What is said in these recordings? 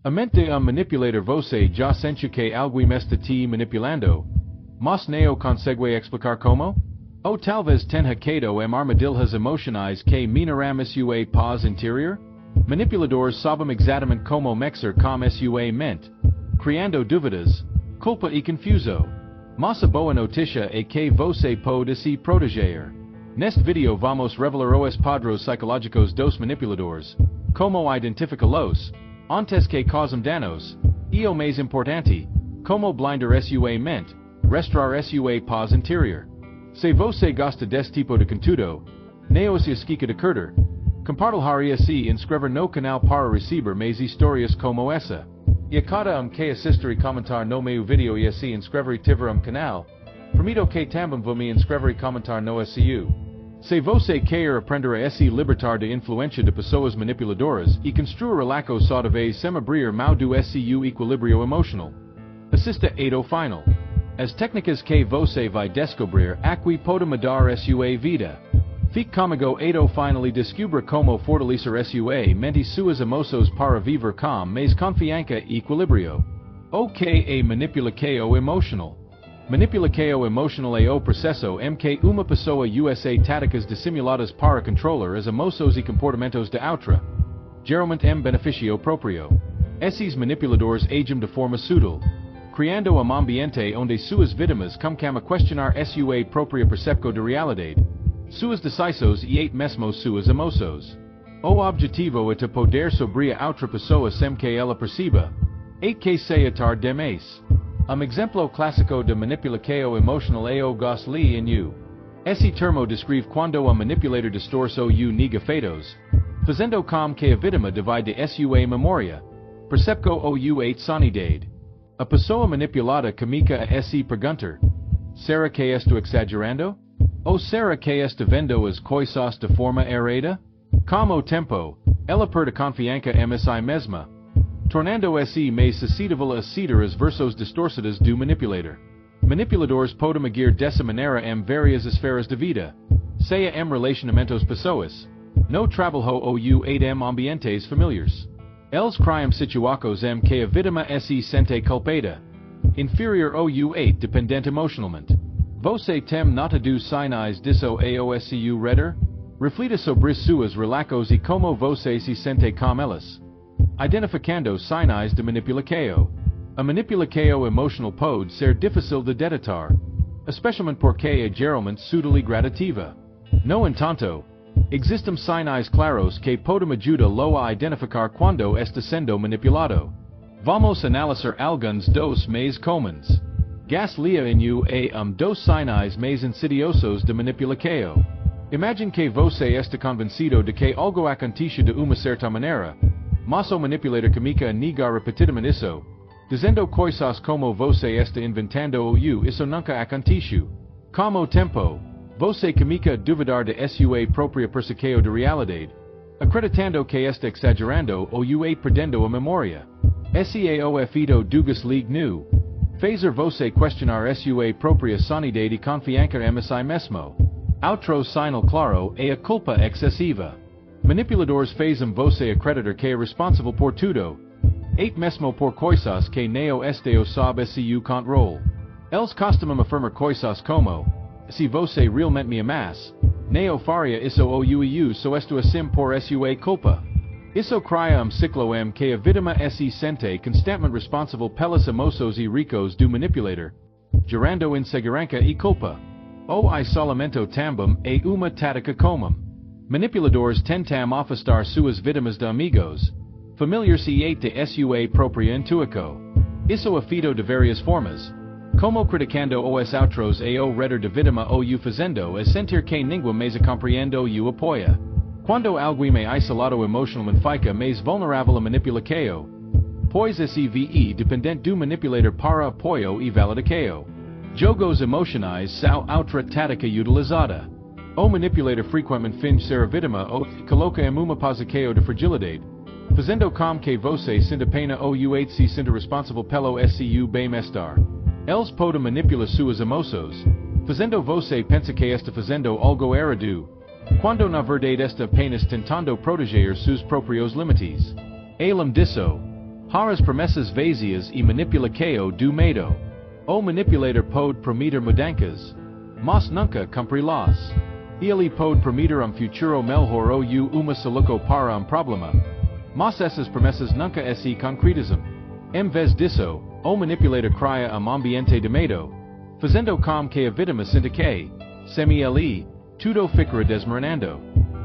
Amente manipulator você já sente que alguém está te manipulando? Mas não consegue explicar como? Ou talvez tenha quedado armadilhas emocionais que mineram sua paz interior? Manipuladores sabem exatamente como mexer com sua mente, criando dúvidas, culpa e confuso. Mas a boa notícia é que você pode se proteger. Neste vídeo vamos revelar os padrões psicológicos dos manipuladores, como identificá-los, antes que causem danos, e o mais importante, como blindar sua mente, restaurar sua paz interior. Se você gosta deste tipo de conteúdo, não se esqueça de curtir, compartilhar e inscrever no canal para receber mais histórias como essa. E a cada que assistir e comentar no meu vídeo e se inscrever tiver canal, permito que também vou me inscrever e comentar no SU. Se você quer aprender a se libertar da influência de pessoas manipuladoras e construir relações saudáveis sem abrir mão do seu equilíbrio emocional, assista ao final. As técnicas que você vai descobrir aqui podem mudar sua vida. Fique comigo ao final e descubra como fortalecer sua mente e suas emoções para viver com mais confiança e equilíbrio. O que é manipulação emocional? Manipulação emocional é o processo em que uma pessoa usa táticas dissimuladas para controlar as emoções e comportamentos de outra, geralmente em benefício próprio. Esses manipuladores agem de forma sutil, criando um ambiente onde suas vítimas começam a questionar sua própria percepção de realidade, suas decisões e até mesmo suas emoções. O objetivo é de poder sobre a outra pessoa sem que ela perceba, e que seja tarde demais. Exemplo clássico de manipulação emocional é o gaslighting. Esse termo descreve quando a manipulador distorce ou nega fatos, fazendo com que a vítima divide sua memória, percepção ou sanidade. A pessoa manipulada comica a se perguntar: será que estou exagerando? Ou será que estou vendo as coisas de forma errada? Com o tempo, ela perde confiança em si mesma, tornando-se mais suscetível a ceder as versões distorcidas do manipulador. Manipuladores podem agir dessa maneira em várias esferas de vida, seja em relacionamentos pessoais, no trabalho ou em ambientes familiares. Eles criam situações em que a vítima se sente culpada, inferior ou dependente emocionalmente. Você tem notado sinais disso ao seu redor? Reflita sobre suas relações e como você se sente com elas. Identificando sinais de manipulação. A manipulação emocional pode ser difícil de detectar, especialmente porque é geralmente sutil e gradativa. No entanto, existem sinais claros que podem ajudá-lo a identificar quando está sendo manipulado. Vamos analisar alguns dos mais comuns. Gaslighting é dos sinais mais insidiosos de manipulação. Imagine que você está convencido de que algo acontece de uma certa maneira, mas o manipulador comica a negar repetidamente isso, dizendo coisas como você está inventando ou isso nunca aconteceu. Com o tempo, você comica a duvidar de sua própria percepção de realidade, acreditando que está exagerando ou perdendo a memória. Esse é o efeito do gaslighting. Fazer você questionar sua própria sanidade e confiança em si mesmo. Outro sinal claro é a culpa excessiva. Manipuladores fazem você acreditar que é responsável por tudo, até mesmo por coisas que não estão sob seu controle. Eles costumam afirmar coisas como: se você realmente me amas, não faria isso ou só estou assim por sua culpa. Isso cria ciclo em que a vítima se sente constantemente responsável pelas emoções e riscos do manipulador, gerando insegurança e culpa. O isolamento também é uma tática comum. Manipuladores tentam afastar suas vítimas de amigos, familiares e de sua própria intuição. Isso é feito de várias formas, como criticando os outros ao redor da vítima ou fazendo a sentir que ninguém mais a compreende ou apoia. Quando alguém é isolado emocionalmente fica mais vulnerável a manipulação, pois SEVE dependente do manipulador para apoio e validação. Jogos emocionais são outra tática utilizada. O manipulador frequentemente finge ser a vítima ou coloca em uma posição de fragilidade, fazendo com que você sinta pena ou se sinta responsável pelo seu bem-estar. Eles podem manipular suas emoções, fazendo você pensar que está fazendo algo errado, quando na verdade está apenas tentando proteger seus próprios limites. Além disso, Haras promessas vazias e manipulacao do medo. O manipulator pode prometer mudanças. Mas nunca cumprirás. Ele pode prometer futuro melhor ou uma solução para problema. Mas essas promessas nunca se concretizam. Em vez disso, o manipulator cria ambiente de medo, fazendo com que a vítima sinta que, semi-ele, tudo ficará desmoronando.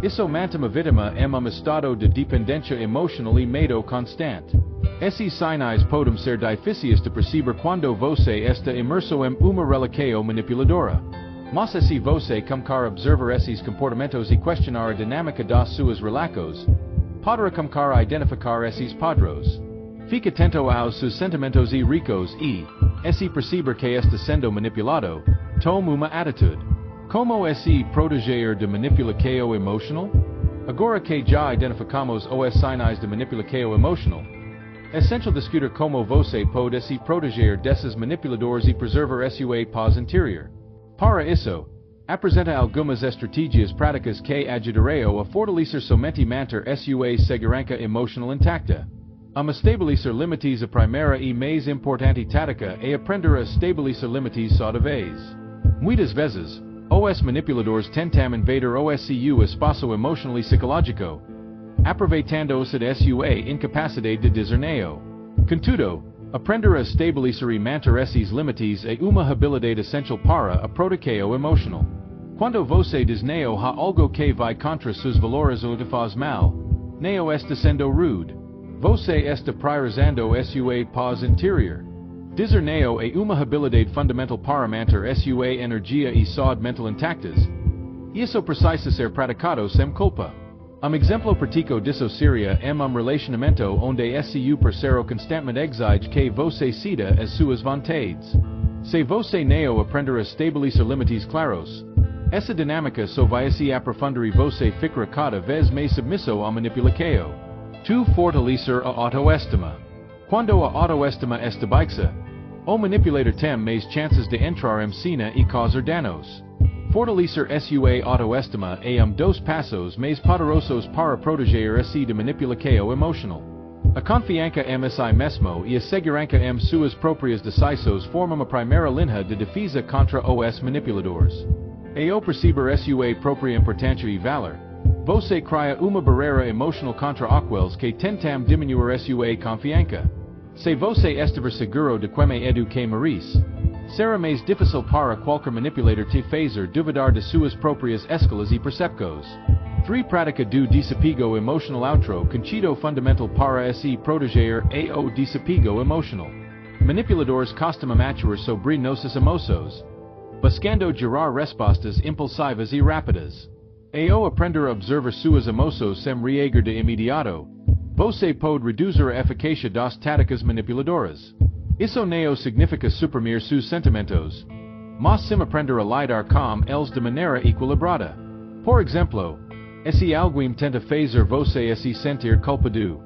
Isso mantém a vítima em estado de dependência emocional e medo constante. Esses sinais podem ser difíceis de perceber quando você está imerso em uma relação manipuladora. Mas se você começar a observar esses comportamentos e questionar a dinâmica das suas relações, poderá começar a identificar esses padrões. Fique atento aos seus sentimentos e ricos e, se perceber que está sendo manipulado, tome uma atitude. Como se proteger de manipulação emocional? Agora que já identificamos os sinais de manipulação emocional, é essencial discutir como você pode se proteger desses manipuladores e preservar sua paz interior. Para isso, apresenta algumas estratégias práticas que ajudarão a fortalecer somente manter sua segurança emocional intacta. Estabelecer limites a primeira e mais importante tática é aprender a estabelecer limites só de vez. Muitas vezes, os manipuladores tentam invadir o seu espaço emocional e psicológico, aproveitando-se de sua incapacidade de discernir. Contudo, aprender a estabelecer e manter esses limites é uma habilidade essencial para a proteção emocional. Quando você desneo há algo que vai contra seus valores ou te faz mal, neo está sendo rude. Você está priorizando sua paz interior. Discernio é uma habilidade fundamental para manter sua energia e saúde mental intactas. Isso precisa ser praticado sem culpa. Exemplo prático disso seria relacionamento onde seu parceiro constantemente exige que você ceda as suas vontades. Se você não aprender a estabelecer limites claros, essa dinâmica só vai se aprofundar e você ficará cada vez mais submisso à manipulação. Tu fortalecer a autoestima. Quando a autoestima está baixa, o manipulador tem mais chances de entrar em cena e causar danos. Fortalecer sua autoestima é dos passos mais poderosos para proteger se de manipulação emocional. A confiança em si mesmo e a segurança em suas próprias decisões formam a primeira linha de defesa contra os manipuladores. Ao perceber sua própria importância e valor, você cria uma barreira emocional contra aqueles que tentam diminuir sua confiança. Se você estiver seguro de como que merece, será mais difícil para qualquer manipulador te fazer duvidar de suas próprias escolhas e percepções. 3. Prática do desapego emocional outro conceito fundamental para se proteger ao desapego emocional. Manipuladores costumam atuar sobre nossas emoções, buscando gerar respostas impulsivas e rápidas. Ao aprender a observar suas emoções sem reagir de imediato, você pode reduzir a eficácia das táticas manipuladoras. Isso não significa suprimir seus sentimentos, mas sim aprender a lidar com eles de maneira equilibrada. Por exemplo, se alguém tenta fazer você se sentir culpado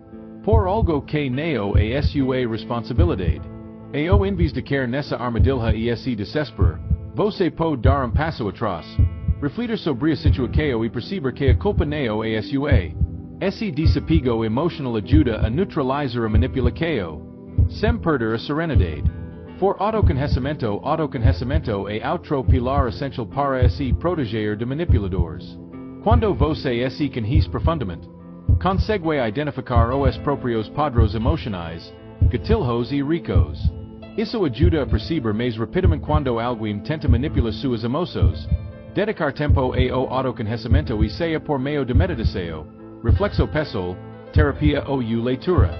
por algo que não é sua responsabilidade, ao invés de cair nessa armadilha e se desesperar, você pode dar passo atrás, refletir sobre a situação e perceber que a culpa não é sua. Esse desapego emocional ajuda a neutralizar a manipulação, sem perder a serenidade. For autoconhecimento é outro pilar essencial para se proteger de manipuladores. Quando você se conhece profundamente, consegue identificar os próprios padrões emocionais, gatilhos e ricos. Isso ajuda a perceber mais rapidamente quando alguém tenta manipular suas emoções. Dedicar tempo ao autoconhecimento e seja por meio de meditação, reflexo pessoal, terapia ou leitura.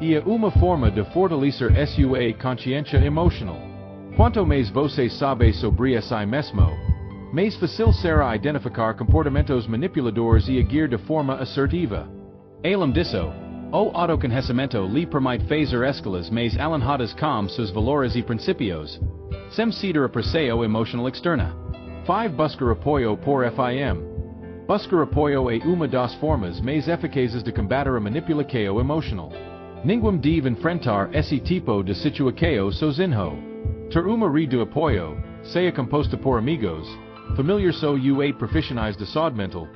E é uma forma de fortalecer sua consciência emocional. Quanto mais você sabe sobre si mesmo, mais fácil será identificar comportamentos manipuladores e agir de forma assertiva. Além disso, o autoconhecimento lhe permite fazer escolhas mais alinhadas com seus valores e princípios, sem ceder a pressão emocional externa. 5. Buscar apoio por FIM. Buscar apoio é uma das formas mais eficazes de combater a manipulação emocional. Ninguém deve enfrentar esse tipo de situação sozinho. Ter uma rede de apoio, seja composta por amigos, familiares ou profissionais de saúde mental,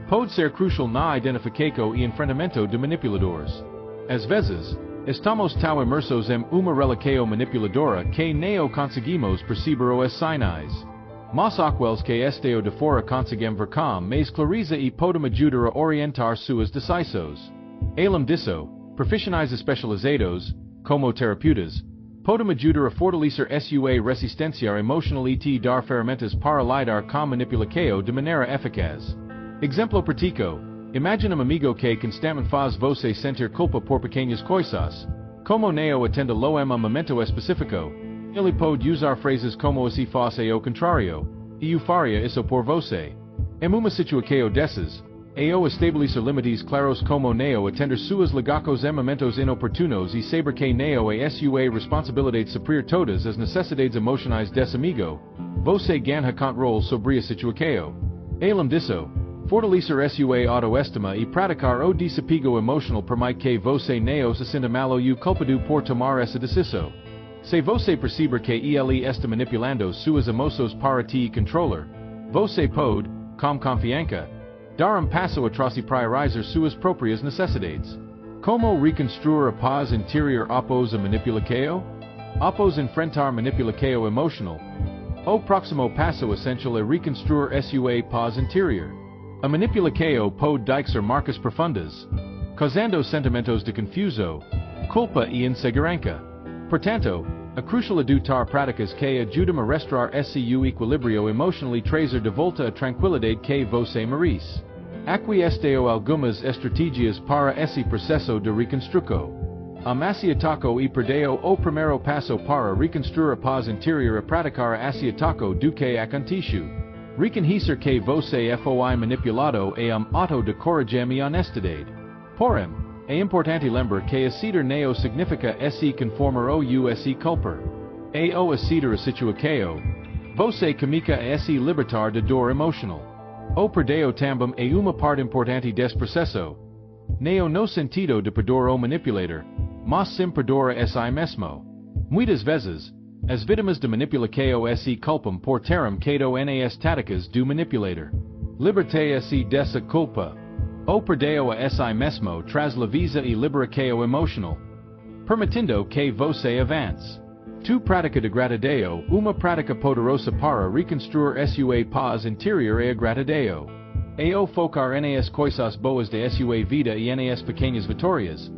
pode ser crucial na identificação e enfrentamento de manipuladores. Às vezes, Estamos tão imersos em uma relação manipuladora que não conseguimos perceber os sinais. Mas aqueles que estão de fora conseguem ver com mais clareza e podem ajudar a orientar suas decisões. Além disso, profissionais especializados, como terapeutas, podem ajudar a fortalecer sua resistência emocional e te dar ferramentas para lidar com manipulação de maneira eficaz. Exemplo prático. Imagine amigo que constantemente faz você sentir culpa por pequenas coisas. Como não atende lo em momento específico, ele pode usar frases como se fosse o contrário, e faria isso por você. Em uma situação dessas, estabelecer limites claros como não atender suas ligacos em momentos inoportunos e saber que não é sua responsabilidade suprir todas as necessidades emocionais desse amigo, você ganha controle sobre a situação. Além disso, fortalecer sua autoestima e praticar o desapego emocional permite que você não se sinta mal ou culpado por tomar essa decisão. Se você perceber que ele está manipulando suas emoções para te controlar, você pode, com confiança, dar passo atrás e priorizar suas próprias necessidades. Como reconstruir a paz interior após a manipulação? Após enfrentar manipulação emocional, o próximo passo essencial é reconstruir sua paz interior. A manipulação pode deixar marcas profundas, causando sentimentos de confusão, culpa e insegurança. Portanto, é crucial adotar práticas que ajudam a restaurar seu equilíbrio emocional e trazer de volta a tranquilidade que você merece. Aqui estão algumas estratégias para esse processo de reconstrução. Esse ataque e perdeu o primeiro passo para reconstruir a paz interior a praticar esse ataque do que aconteceu. Reconhecer que você foi manipulado é ato de coragem e honestidade. Porém, é importante lembrar que aceitar não significa se conformar ou se culpar. Ao aceitar a situação, você comienza a se libertar da dor emocional. O perdeu também é uma parte importante desse processo. Não no sentido de perdoar o manipulador, mas sim perdoar a si mesmo. Muitas vezes, as vítimas de manipulação se culpam por terem caído nas táticas do manipulador. Liberté-se dessa culpa. O perdeu a si mesmo traz leveza e liberação emocional, permitindo que você avance. Tu prática de gratidão, uma prática poderosa para reconstruir sua paz interior é a gratidão. Ao focar nas coisas boas de sua vida e nas pequenas vitórias,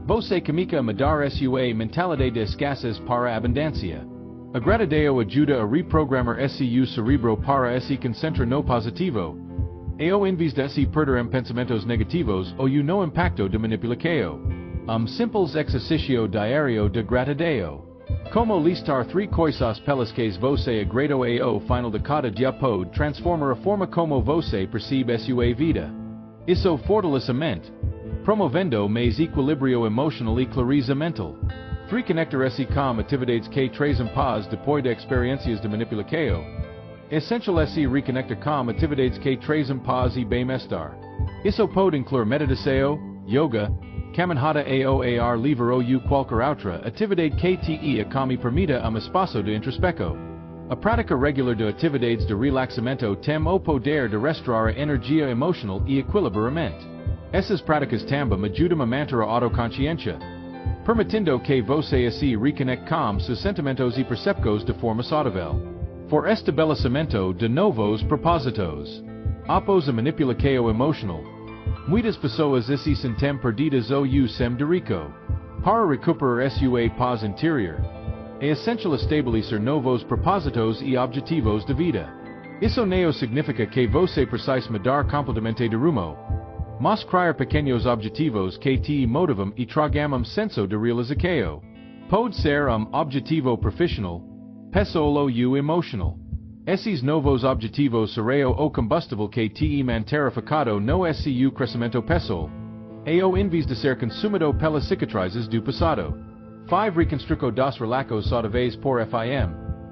você comienza a mudar sua mentalidade de escassez para abundância. A gratidão ajuda a reprogramar seu cerebro para se concentrar no positivo. Ao invés de se perder pensamentos negativos ou no impacto de manipulação. Simples exercício diário de gratidão. Como listar 3 coisas pelas que você agradou ao final de cada dia pode transformar a forma como você percebe sua vida. Isso fortalece a mente, promovendo mais equilíbrio emocional e clareza mental. Reconectar-se com atividades que trazem paz depois de experiências de manipulação. Essential se reconectar com atividades que trazem paz e bem-estar. Isso pode incluir meditação, yoga, caminhada ao ar livre ou qualquer outra atividade que te acalme permita espaço de introspecção. A prática regular de atividades de relaxamento tem o poder de restaurar a energia emocional e equilibrar a mente. Essas práticas também ajudam a manter a autoconsciência, permitindo que você se reconecte com seus sentimentos e percepções de forma saudável. For estabelecimento de novos propósitos. Após a manipulação emocional, muitas pessoas se sentem perdidas ou sem de rico. Para recuperar sua paz interior, é essencial estabelecer novos propósitos e objetivos de vida. Isso não significa que você precisa mudar completamente de rumo, mas criar pequenos objetivos que te motivam e tragam senso de realização. Pode ser objetivo profissional, pessoal ou emocional. Esses novos objetivos serão o combustível que te manterá focado no seu crescimento pessoal, ao invés de ser consumido pelas cicatrizes do passado. 5. Reconstrução das relações saudáveis por FIM.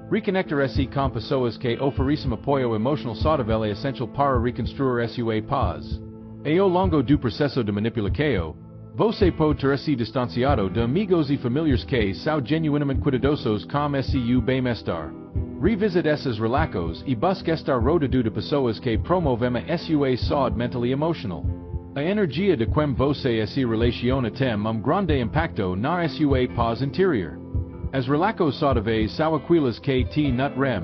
Reconectar-se com pessoas que oferecem apoio emocional saudável é essencial para reconstruir sua paz. Ao longo do processo de manipulação, você pode ter se distanciado de amigos e familiares que são genuinamente cuidadosos com seu bem-estar. Revisit essas relações e busque estar rodeado de pessoas que promovem a sua saúde mental e emocional. A energia de quem você se relaciona tem grande impacto na sua paz interior. As relaxos saudáveis são aquelas que te nut rem.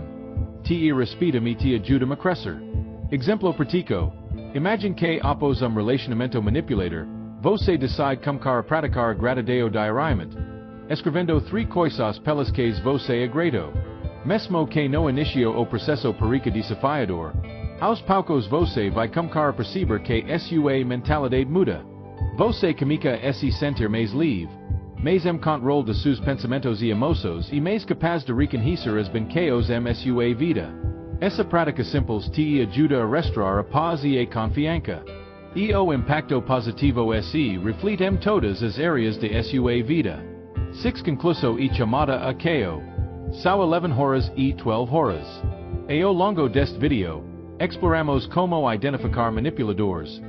Te respeitam e te ajudam a crescer. Exemplo prático. Imagine que após relacionamento manipulator, você decide começar a praticar gratidão diariamente, escrevendo 3 coisas pelas que você agradou. Mesmo que no inicio o processo parece desafiador, aos poucos você vai começar a perceber que sua mentalidade muda. Você começa a se sentir mais livre, mais em controle de seus pensamentos e emoções e mais capaz de reconhecer as bloqueios em sua vida. Essa prática simples te ajuda a restaurar a paz e a confiança. E o impacto positivo se reflete em todas as áreas de sua vida. 6 concluso e chamada a KO. São 11 horas e 12 horas. Ao longo deste vídeo, exploramos como identificar manipuladores,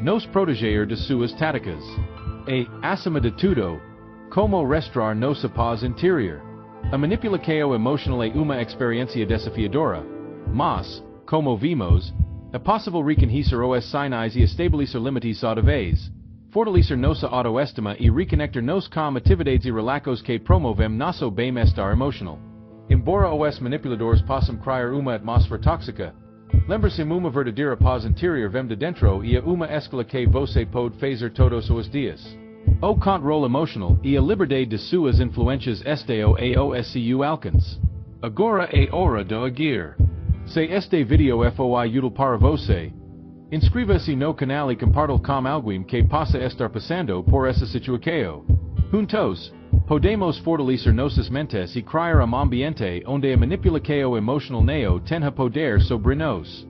nos proteger de suas táticas, e, acima de tudo, como restaurar nossa paz interior. A manipulação emocional é uma experiência desafiadora, mas, como vimos, é possível reconhecer os sinais e estabelecer limites saudáveis, fortalecer nossa autoestima e reconectar nos com atividades e relaxos que promovem nosso bem-estar emocional. Embora os manipuladores possam criar uma atmosfera tóxica, lembre-se uma verdadeira paz interior vem de dentro e uma escolha que você pode fazer todos os dias. O controle emocional e a liberdade de suas influências estão ao seu alcance. Agora é hora de agir. Se este vídeo foi útil para você, inscreva-se no canal e compartilhe com alguém que possa estar passando por essa situação. Juntos, podemos fortalecer nossas mentes e criar ambiente onde a manipulação emocional não tenha poder sobre nós.